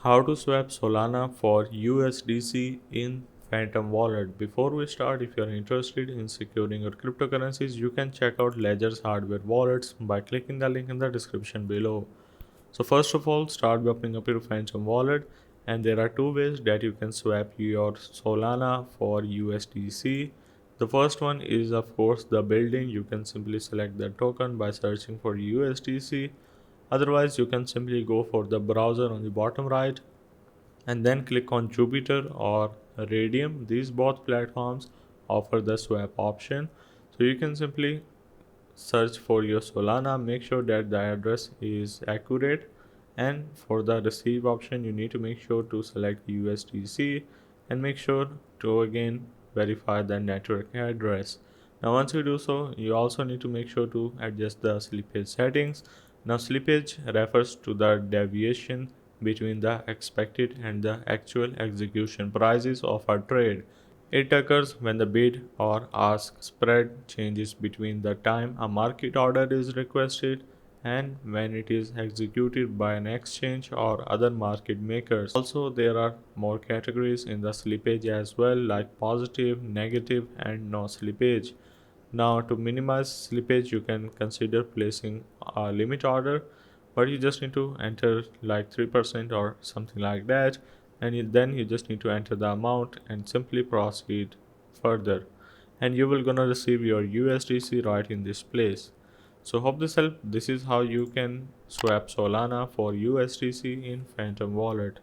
How to swap Solana for USDC in Phantom Wallet. Before we start, if you are interested in securing your cryptocurrencies, you can check out Ledger's hardware wallets by clicking the link in the description below. So first of all, start by opening up your Phantom wallet, and there are two ways that you can swap your Solana for USDC. The first one is of course the building. You can simply select the token by searching for USDC. Otherwise, you can simply go for the browser on the bottom right and then click on Jupiter or Radium. These both platforms offer the swap option. So you can simply search for your Solana, make sure that the address is accurate, and for the receive option you need to make sure to select USDC and make sure to again verify the network address. Now once you do so, you also need to make sure to adjust the slippage settings. Now slippage refers to the deviation between the expected and the actual execution prices of a trade. It occurs when the bid or ask spread changes between the time a market order is requested and when it is executed by an exchange or other market makers. Also, there are more categories in the slippage as well, like positive, negative, and no slippage. Now, to minimize slippage, you can consider placing a limit order, but you just need to enter like 3% or something like that, and then you just need to enter the amount and simply proceed further, and you will gonna receive your USDC right in this place. So hope this helped. This is how you can swap Solana for USDC in Phantom Wallet.